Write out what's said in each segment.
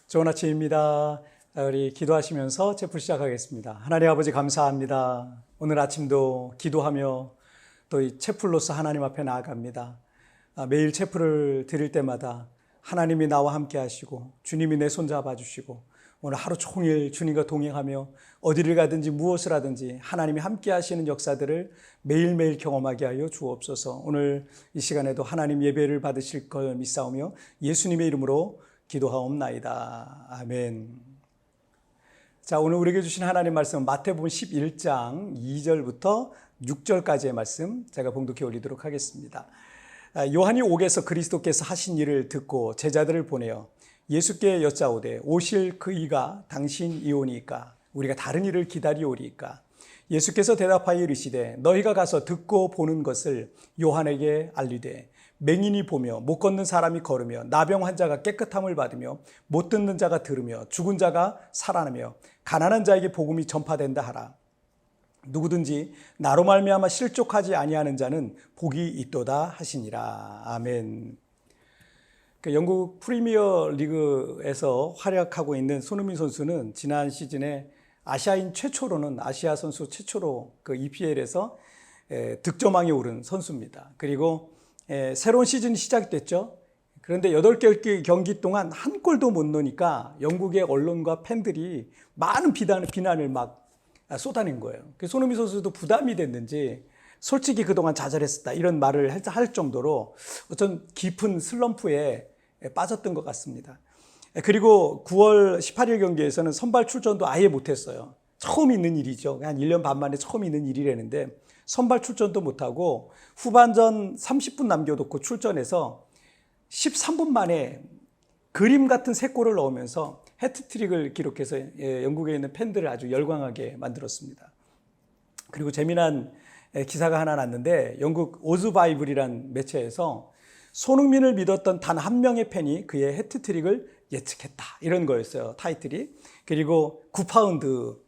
좋은 아침입니다. 우리 기도하시면서 체프 시작하겠습니다. 하나님 아버지 감사합니다. 오늘 아침도 기도하며 또 이 체풀로서 하나님 앞에 나아갑니다. 매일 체풀을 드릴 때마다 하나님이 나와 함께 하시고 주님이 내 손 잡아주시고 오늘 하루 종일 주님과 동행하며 어디를 가든지 무엇을 하든지 하나님이 함께 하시는 역사들을 매일매일 경험하게 하여 주옵소서. 오늘 이 시간에도 하나님 예배를 받으실 걸 믿사오며 예수님의 이름으로 기도하옵나이다. 아멘. 자, 오늘 우리에게 주신 하나님 말씀은 마태복음 11장 2절부터 6절까지의 말씀 제가 봉독해 올리도록 하겠습니다. 요한이 옥에서 그리스도께서 하신 일을 듣고 제자들을 보내어 예수께 여짜오되 오실 그 이가 당신이오니까 우리가 다른 일을 기다리오리까. 예수께서 대답하여 이르시되 너희가 가서 듣고 보는 것을 요한에게 알리되 맹인이 보며 못 걷는 사람이 걸으며 나병 환자가 깨끗함을 받으며 못 듣는 자가 들으며 죽은 자가 살아나며 가난한 자에게 복음이 전파된다 하라. 누구든지 나로 말미암아 실족하지 아니하는 자는 복이 있도다 하시니라. 아멘. 영국 프리미어 리그에서 활약하고 있는 손흥민 선수는 지난 시즌에 아시아인 최초로는 아시아 선수 최초로 그 EPL에서 득점왕에 오른 선수입니다. 그리고 새로운 시즌이 시작됐죠. 그런데 8개 경기 동안 한 골도 못 넣으니까 영국의 언론과 팬들이 많은 비난을 막 쏟아낸 거예요. 손흥민 선수도 부담이 됐는지 솔직히 그동안 좌절했었다 이런 말을 할 정도로 어떤 깊은 슬럼프에 빠졌던 것 같습니다. 그리고 9월 18일 경기에서는 선발 출전도 아예 못했어요. 처음 있는 일이죠. 한 1년 반 만에 처음 있는 일이라는데 선발 출전도 못하고 후반전 30분 남겨놓고 출전해서 13분 만에 그림 같은 3골을 넣으면서 해트트릭을 기록해서 영국에 있는 팬들을 아주 열광하게 만들었습니다. 그리고 재미난 기사가 하나 났는데 영국 오즈바이블이란 매체에서 손흥민을 믿었던 단 한 명의 팬이 그의 해트트릭을 예측했다 이런 거였어요. 타이틀이. 그리고 9파운드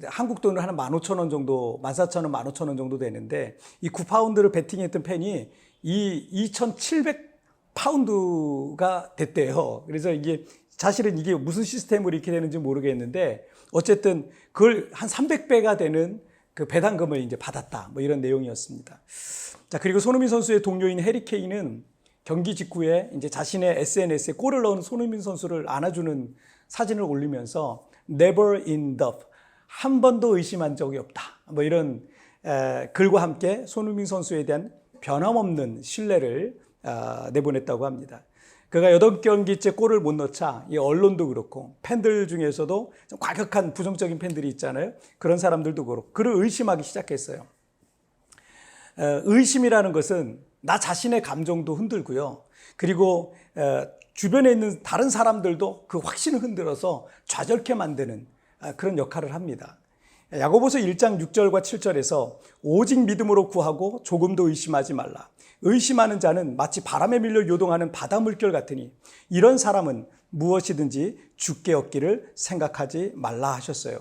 한국 돈으로 한 15,000원 정도, 14,000원, 15,000원 정도 되는데 이 9파운드를 베팅했던 팬이 이 2,700파운드가 됐대요. 그래서 이게 사실은 이게 무슨 시스템으로 이렇게 되는지 모르겠는데 어쨌든 그걸 한 300배가 되는 그 배당금을 이제 받았다. 뭐 이런 내용이었습니다. 자, 그리고 손흥민 선수의 동료인 해리 케인은 경기 직후에 이제 자신의 SNS에 골을 넣은 손흥민 선수를 안아주는 사진을 올리면서 Never in doubt. 한 번도 의심한 적이 없다. 뭐 이런 글과 함께 손흥민 선수에 대한 변함없는 신뢰를 내보냈다고 합니다. 그가 8경기째 골을 못 넣자 이 언론도 그렇고 팬들 중에서도 좀 과격한 부정적인 팬들이 있잖아요. 그런 사람들도 그렇고 그를 의심하기 시작했어요. 의심이라는 것은 나 자신의 감정도 흔들고요. 그리고 주변에 있는 다른 사람들도 그 확신을 흔들어서 좌절케 만드는 그런 역할을 합니다. 야고보서 1장 6절과 7절에서 오직 믿음으로 구하고 조금도 의심하지 말라. 의심하는 자는 마치 바람에 밀려 요동하는 바다 물결 같으니 이런 사람은 무엇이든지 죽게 얻기를 생각하지 말라 하셨어요.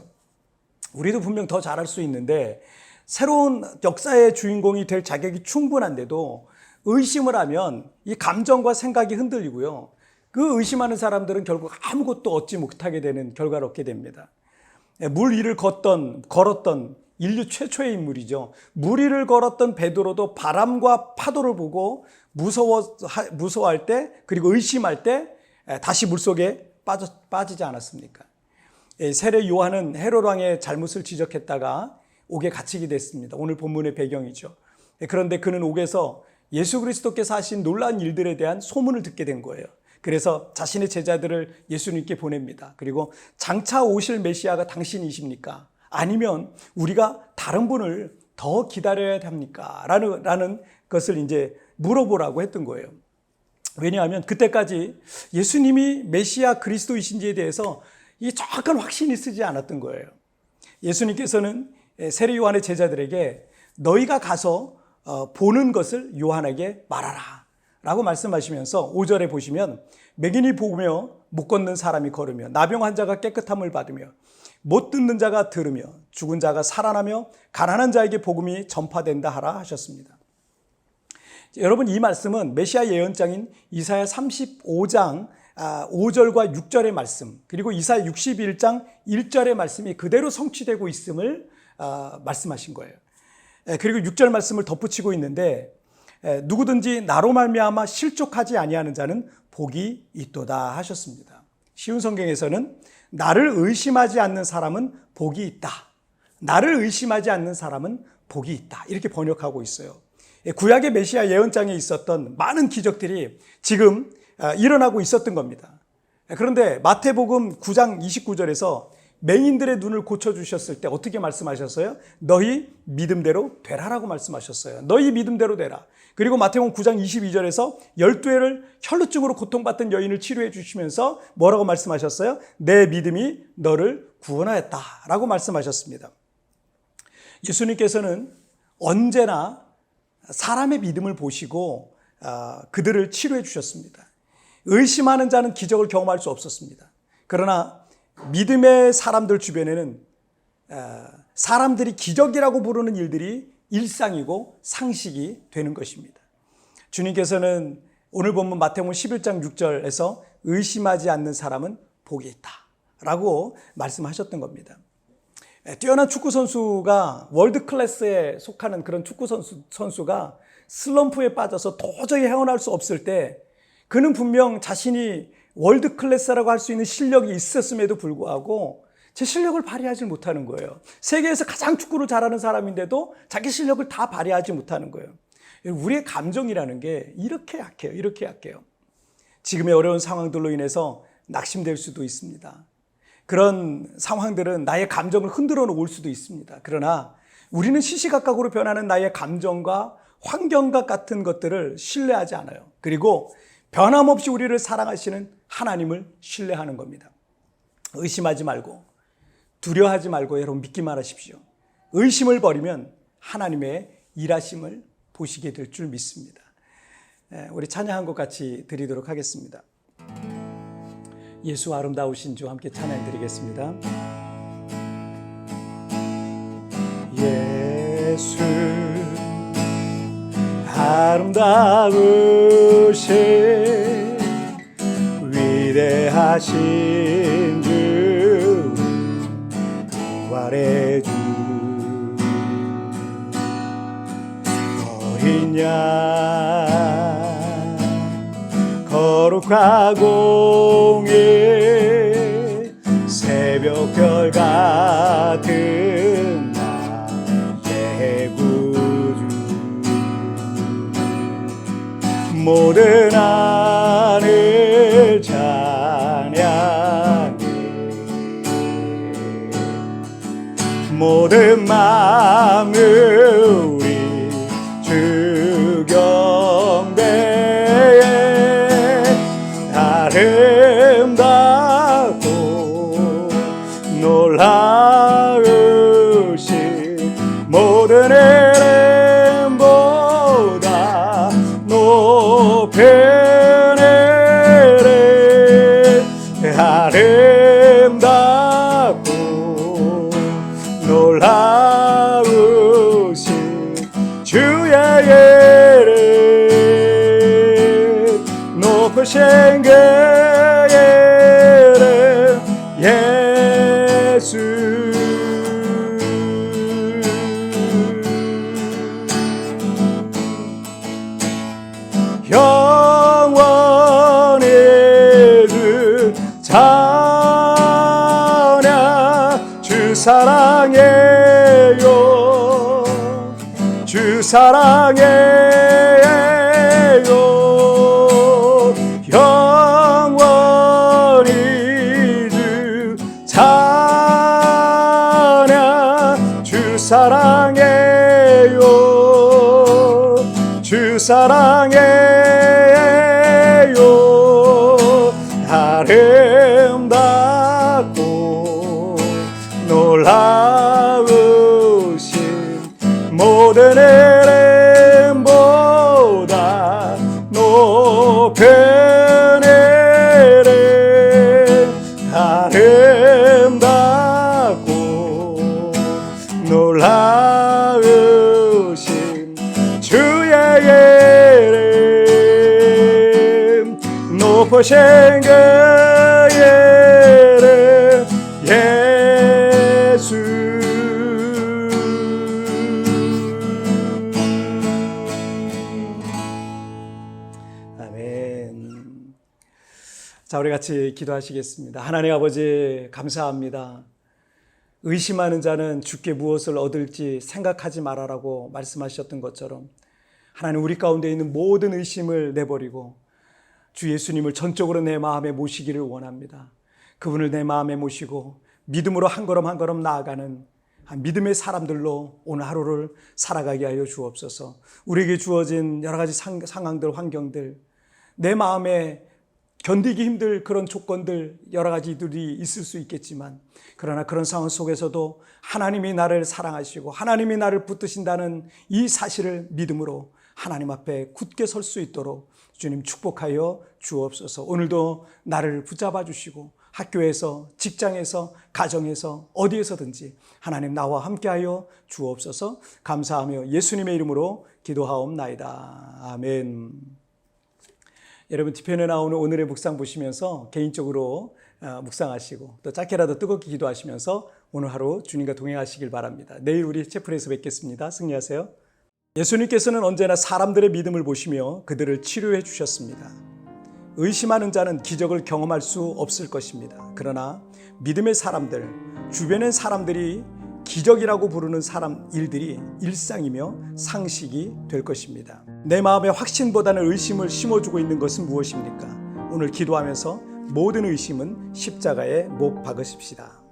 우리도 분명 더 잘할 수 있는데 새로운 역사의 주인공이 될 자격이 충분한데도 의심을 하면 이 감정과 생각이 흔들리고요. 그 의심하는 사람들은 결국 아무것도 얻지 못하게 되는 결과를 얻게 됩니다. 물 위를 걸었던 인류 최초의 인물이죠. 물 위를 걸었던 베드로도 바람과 파도를 보고 무서워할 때 그리고 의심할 때 다시 물속에 빠지지 않았습니까? 세례 요한은 헤롯 왕의 잘못을 지적했다가 옥에 갇히게 됐습니다. 오늘 본문의 배경이죠. 그런데 그는 옥에서 예수 그리스도께서 하신 놀라운 일들에 대한 소문을 듣게 된 거예요. 그래서 자신의 제자들을 예수님께 보냅니다. 그리고 장차 오실 메시아가 당신이십니까? 아니면 우리가 다른 분을 더 기다려야 합니까? 라는 것을 이제 물어보라고 했던 거예요. 왜냐하면 그때까지 예수님이 메시아 그리스도이신지에 대해서 이 정확한 확신이 쓰지 않았던 거예요. 예수님께서는 세례 요한의 제자들에게 너희가 가서 보는 것을 요한에게 말하라 라고 말씀하시면서 5절에 보시면 맹인이 보며 못 걷는 사람이 걸으며 나병 환자가 깨끗함을 받으며 못 듣는 자가 들으며 죽은 자가 살아나며 가난한 자에게 복음이 전파된다 하라 하셨습니다. 여러분 이 말씀은 메시아 예언장인 이사야 35장 5절과 6절의 말씀, 그리고 이사야 61장 1절의 말씀이 그대로 성취되고 있음을 말씀하신 거예요. 그리고 6절 말씀을 덧붙이고 있는데, 누구든지 나로 말미암아 실족하지 아니하는 자는 복이 있도다 하셨습니다. 쉬운 성경에서는 나를 의심하지 않는 사람은 복이 있다, 나를 의심하지 않는 사람은 복이 있다, 이렇게 번역하고 있어요. 구약의 메시아 예언장에 있었던 많은 기적들이 지금 일어나고 있었던 겁니다. 그런데 마태복음 9장 29절에서 맹인들의 눈을 고쳐주셨을 때 어떻게 말씀하셨어요? 너희 믿음대로 되라라고 말씀하셨어요. 너희 믿음대로 되라. 그리고 마태복음 9장 22절에서 12회를 혈루증으로 고통받던 여인을 치료해 주시면서 뭐라고 말씀하셨어요? 내 믿음이 너를 구원하였다라고 말씀하셨습니다. 예수님께서는 언제나 사람의 믿음을 보시고 그들을 치료해 주셨습니다. 의심하는 자는 기적을 경험할 수 없었습니다. 그러나 믿음의 사람들 주변에는 사람들이 기적이라고 부르는 일들이 일상이고 상식이 되는 것입니다. 주님께서는 오늘 본문 마태복음 11장 6절에서 의심하지 않는 사람은 복이 있다 라고 말씀하셨던 겁니다. 뛰어난 축구 선수가 월드 클래스에 속하는 그런 축구 선수가 슬럼프에 빠져서 도저히 헤어날 수 없을 때 그는 분명 자신이 월드 클래스라고 할 수 있는 실력이 있었음에도 불구하고 제 실력을 발휘하지 못하는 거예요. 세계에서 가장 축구를 잘하는 사람인데도 자기 실력을 다 발휘하지 못하는 거예요. 우리의 감정이라는 게 이렇게 약해요. 이렇게 약해요. 지금의 어려운 상황들로 인해서 낙심될 수도 있습니다. 그런 상황들은 나의 감정을 흔들어 놓을 수도 있습니다. 그러나 우리는 시시각각으로 변하는 나의 감정과 환경과 같은 것들을 신뢰하지 않아요. 그리고 변함없이 우리를 사랑하시는 하나님을 신뢰하는 겁니다. 의심하지 말고 두려워하지 말고 여러분 믿기만 하십시오. 의심을 버리면 하나님의 일하심을 보시게 될 줄 믿습니다. 우리 찬양 한 곡 같이 드리도록 하겠습니다. 예수 아름다우신 주 함께 찬양 드리겠습니다. 예수 아름다우신 위대하신 주 부활의 주 어린 양 거룩하고 새벽별 같은 나의 구주 모든 하늘 찬양해 모든 마음을 우리 주 경배해 아름답고 놀라우신 모든 이름보다 높은 이름 아름답고 놀라우신 주의 이름 높으신 그 이름 예수 영원히 주 찬양 주 사랑해요 주 사랑해요 영원히 주 찬양 주 사랑해요 주 사랑해요 아름답고 놀라우신 모든 이름보다 높은 이름 아름답고 놀라우신 주의 이름 높으신 그의 예수. 아멘. 자, 우리 같이 기도하시겠습니다. 하나님 아버지 감사합니다. 의심하는 자는 주께 무엇을 얻을지 생각하지 말아라고 말씀하셨던 것처럼 하나님, 우리 가운데 있는 모든 의심을 내버리고 주 예수님을 전적으로 내 마음에 모시기를 원합니다. 그분을 내 마음에 모시고 믿음으로 한 걸음 한 걸음 나아가는 믿음의 사람들로 오늘 하루를 살아가게 하여 주옵소서. 우리에게 주어진 여러 가지 상황들, 환경들, 내 마음에 견디기 힘들 그런 조건들 여러 가지들이 있을 수 있겠지만, 그러나 그런 상황 속에서도 하나님이 나를 사랑하시고 하나님이 나를 붙드신다는 이 사실을 믿음으로 하나님 앞에 굳게 설 수 있도록 주님 축복하여 주옵소서. 오늘도 나를 붙잡아 주시고 학교에서, 직장에서, 가정에서, 어디에서든지 하나님 나와 함께하여 주옵소서. 감사하며 예수님의 이름으로 기도하옵나이다. 아멘. 여러분, 뒤편에 나오는 오늘의 묵상 보시면서 개인적으로 묵상하시고 또 짧게라도 뜨겁게 기도하시면서 오늘 하루 주님과 동행하시길 바랍니다. 내일 우리 채플에서 뵙겠습니다. 승리하세요. 예수님께서는 언제나 사람들의 믿음을 보시며 그들을 치료해 주셨습니다. 의심하는 자는 기적을 경험할 수 없을 것입니다. 그러나 믿음의 사람들, 주변의 사람들이 기적이라고 부르는 일들이 일상이며 상식이 될 것입니다. 내 마음에 확신보다는 의심을 심어주고 있는 것은 무엇입니까? 오늘 기도하면서 모든 의심은 십자가에 못 박으십시다.